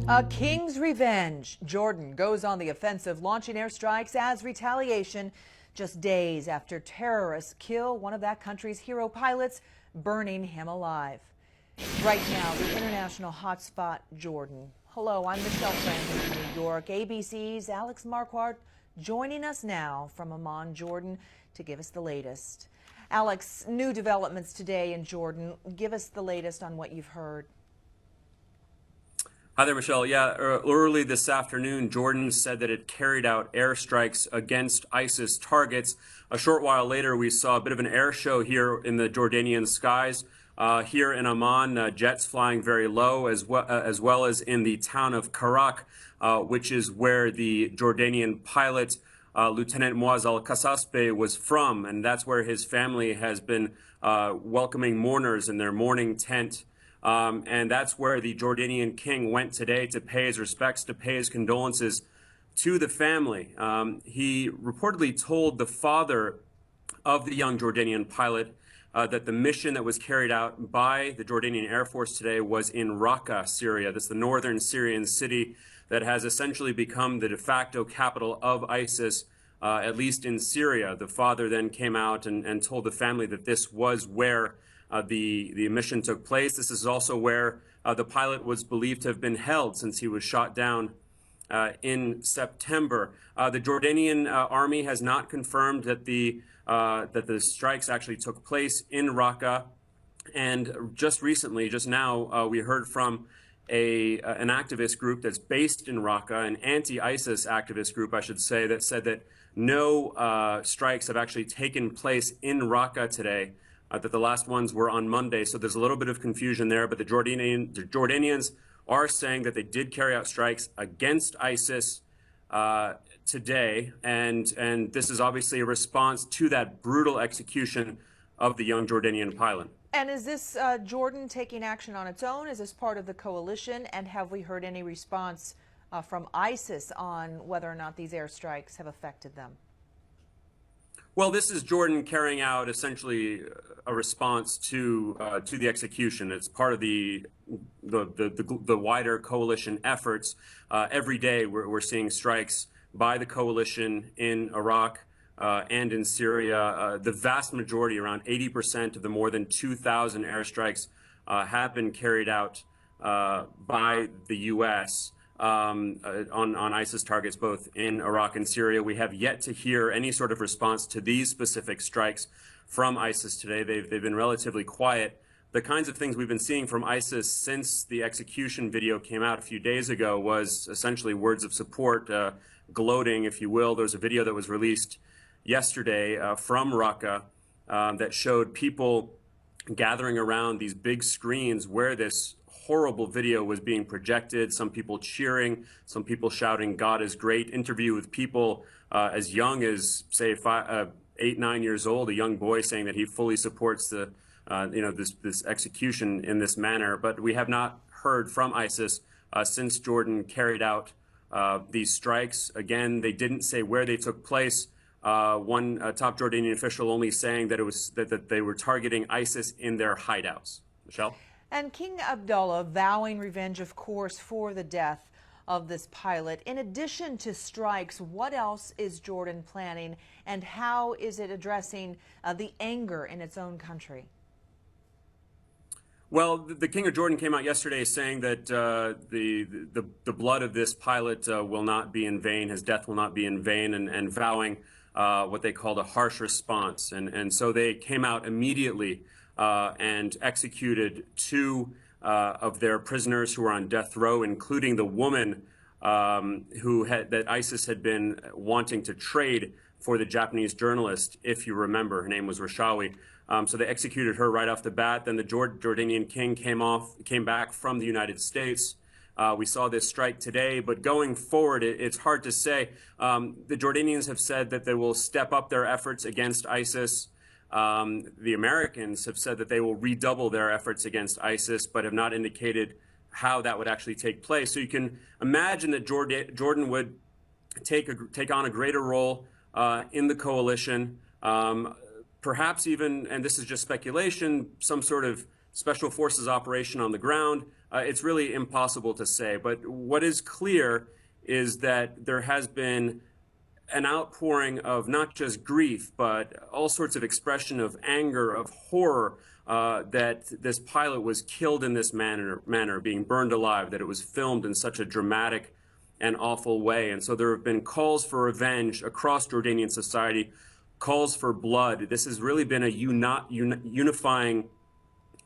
A king's revenge. Jordan goes on the offensive, launching airstrikes as retaliation just days after terrorists kill one of that country's hero pilots, burning him alive. Right now, the international hotspot, Jordan. Hello, I'm Michelle Franklin in New York. ABC's Alex Marquardt joining us now from Amman, Jordan, to give us the latest. Alex, new developments today in Jordan. Give us the latest on what you've heard. Hi there, Michelle. Yeah, early this afternoon, Jordan said that it carried out airstrikes against ISIS targets. A short while later, we saw a bit of an air show here in the Jordanian skies. Here in Amman, jets flying very low, as well as in the town of Raqqah, which is where the Jordanian pilot, Lieutenant Muaz al-Qasasbeh, was from, and that's where his family has been welcoming mourners in their mourning tent. And that's where the Jordanian king went today to pay his respects, to pay his condolences to the family. He reportedly told the father of the young Jordanian pilot that the mission that was carried out by the Jordanian Air Force today was in Raqqah, Syria. That's the northern Syrian city that has essentially become the de facto capital of ISIS, at least in Syria. The father then came out and told the family that this was where the mission took place. This is also where the pilot was believed to have been held since he was shot down in September. The Jordanian army has not confirmed that the strikes actually took place in Raqqah. And just recently, just now, we heard from an activist group that's based in Raqqah, an anti-ISIS activist group, I should say, that said that no strikes have actually taken place in Raqqah today. That the last ones were on Monday, so there's a little bit of confusion there, but the Jordanians are saying that they did carry out strikes against ISIS today, and this is obviously a response to that brutal execution of the young Jordanian pilot. And is this Jordan taking action on its own? Is this part of the coalition? And have we heard any response from ISIS on whether or not these airstrikes have affected them? Well, this is Jordan carrying out essentially a response to the execution. It's part of the wider coalition efforts. Every day we're seeing strikes by the coalition in Iraq and in Syria. The vast majority, around 80% of the more than 2,000 airstrikes have been carried out by the U.S. On ISIS targets both in Iraq and Syria. We have yet to hear any sort of response to these specific strikes from ISIS today. They've been relatively quiet. The kinds of things we've been seeing from ISIS since the execution video came out a few days ago was essentially words of support, gloating, if you will. There was a video that was released yesterday from Raqqah that showed people gathering around these big screens where this horrible video was being projected, some people cheering, some people shouting, "God is great." Interview with people as young as, say, 8, 9 years old, a young boy saying that he fully supports the, this execution in this manner. But we have not heard from ISIS since Jordan carried out these strikes. Again, they didn't say where they took place. One top Jordanian official only saying that it was that they were targeting ISIS in their hideouts. Michelle? And King Abdullah vowing revenge, of course, for the death of this pilot. In addition to strikes, what else is Jordan planning, and how is it addressing the anger in its own country? Well, the King of Jordan came out yesterday saying that the blood of this pilot will not be in vain, his death will not be in vain, and vowing what they called a harsh response. And so they came out immediately and executed 2 of their prisoners who were on death row, including the woman that ISIS had been wanting to trade for the Japanese journalist, if you remember. Her name was Rashawi. So they executed her right off the bat. Then the Jordanian king came back from the United States. We saw this strike today, but going forward, it's hard to say. The Jordanians have said that they will step up their efforts against ISIS. The Americans have said that they will redouble their efforts against ISIS, but have not indicated how that would actually take place. So you can imagine that Jordan would take on a greater role in the coalition, perhaps even, and this is just speculation, some sort of special forces operation on the ground, it's really impossible to say. But what is clear is that there has been an outpouring of not just grief, but all sorts of expression of anger, of horror, that this pilot was killed in this manner, being burned alive, that it was filmed in such a dramatic and awful way. And so there have been calls for revenge across Jordanian society, calls for blood. This has really been a unifying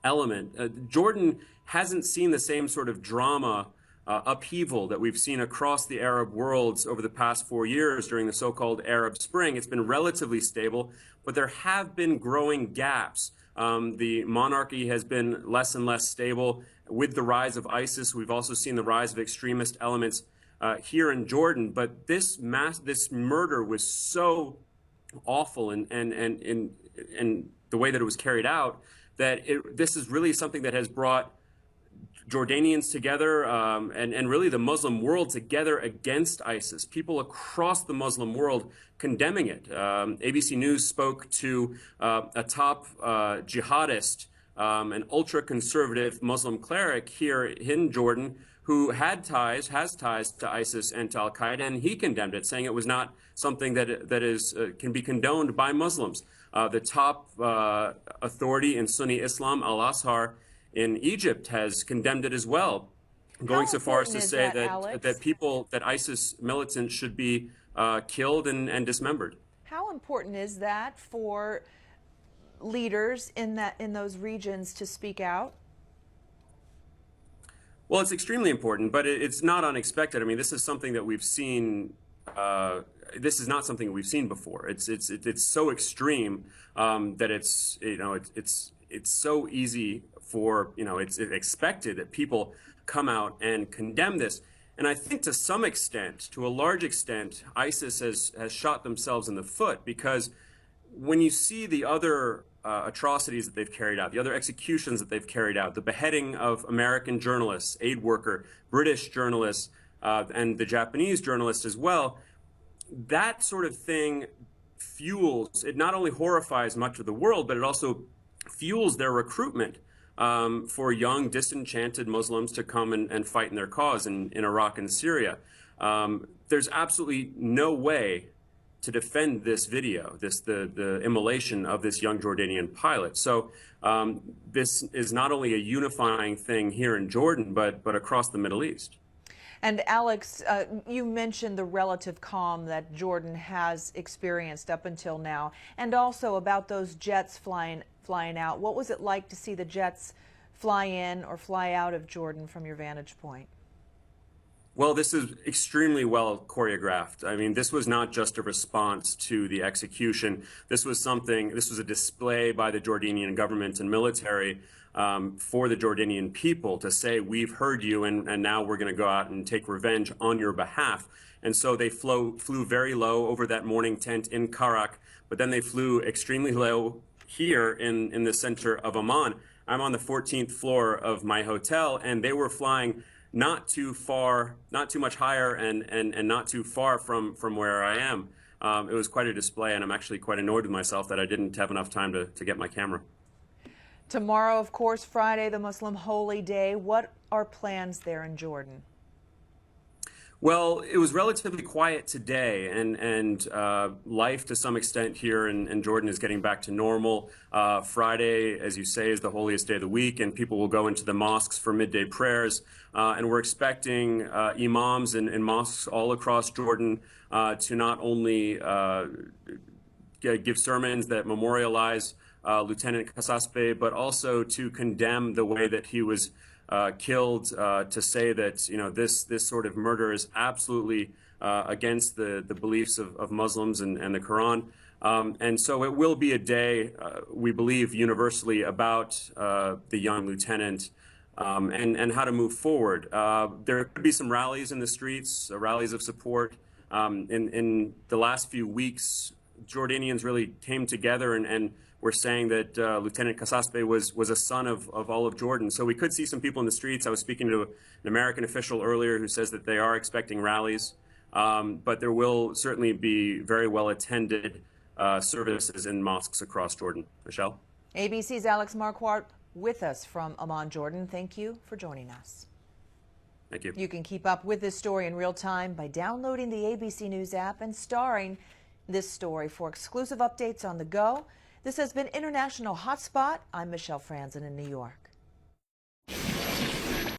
element. Jordan hasn't seen the same sort of drama upheaval that we've seen across the Arab worlds over the past 4 years during the so-called Arab Spring. It's been relatively stable, but there have been growing gaps. The monarchy has been less and less stable. With the rise of ISIS, we've also seen the rise of extremist elements here in Jordan. But this murder was so awful and the way that it was carried out, that this is really something that has brought Jordanians together and really the Muslim world together against ISIS. People across the Muslim world condemning it. ABC News spoke to a top jihadist, an ultra-conservative Muslim cleric here in Jordan who has ties to ISIS and to Al-Qaeda, and he condemned it, saying it was not something that can be condoned by Muslims. The top authority in Sunni Islam, Al-Azhar, in Egypt, has condemned it as well, going so far as to say that ISIS militants should be killed and dismembered. How important is that for leaders in those regions to speak out? Well, it's extremely important, but it's not unexpected. I mean, this is something that we've seen. This is not something we've seen before. It's so extreme that it's so easy for, it's expected that people come out and condemn this. And I think to some extent, to a large extent, ISIS has shot themselves in the foot, because when you see the other atrocities that they've carried out, the other executions that they've carried out, the beheading of American journalists, aid worker, British journalists, and the Japanese journalists as well, that sort of thing fuels, it not only horrifies much of the world, but it also fuels their recruitment for young, disenchanted Muslims to come and fight in their cause in Iraq and Syria. There's absolutely no way to defend this video, the immolation of this young Jordanian pilot. So this is not only a unifying thing here in Jordan, but across the Middle East. And Alex, you mentioned the relative calm that Jordan has experienced up until now, and also about those jets flying out. What was it like to see the jets fly in or fly out of Jordan from your vantage point? Well, this is extremely well choreographed. I mean, this was not just a response to the execution. This was a display by the Jordanian government and military for the Jordanian people to say, we've heard you, and now we're going to go out and take revenge on your behalf. And so they flew very low over that morning tent in Karak, but then they flew extremely low here in the center of Amman. I'm on the 14th floor of my hotel, and they were flying not too much higher and not too far from where I am. It was quite a display, and I'm actually quite annoyed with myself that I didn't have enough time to get my camera. Tomorrow, of course, Friday, the Muslim holy day. What are plans there in Jordan? Well, it was relatively quiet today, and life to some extent here in Jordan is getting back to normal. Friday, as you say, is the holiest day of the week, and people will go into the mosques for midday prayers. And we're expecting imams in mosques all across Jordan to not only give sermons that memorialize Lieutenant Kasasbeh, but also to condemn the way that he was killed, to say that this sort of murder is absolutely against the beliefs of Muslims and the Quran. And so it will be a day, we believe, universally about the young lieutenant and how to move forward. There could be some rallies in the streets, rallies of support. In the last few weeks, Jordanians really came together and were saying that Lieutenant Kasasbeh was a son of all of Jordan. So we could see some people in the streets. I was speaking to an American official earlier who says that they are expecting rallies, but there will certainly be very well attended services in mosques across Jordan. Michelle? ABC's Alex Marquardt with us from Amman, Jordan. Thank you for joining us. Thank you. You can keep up with this story in real time by downloading the ABC News app and starring this story for exclusive updates on the go. This has been International Hotspot. I'm Michelle Franzen in New York.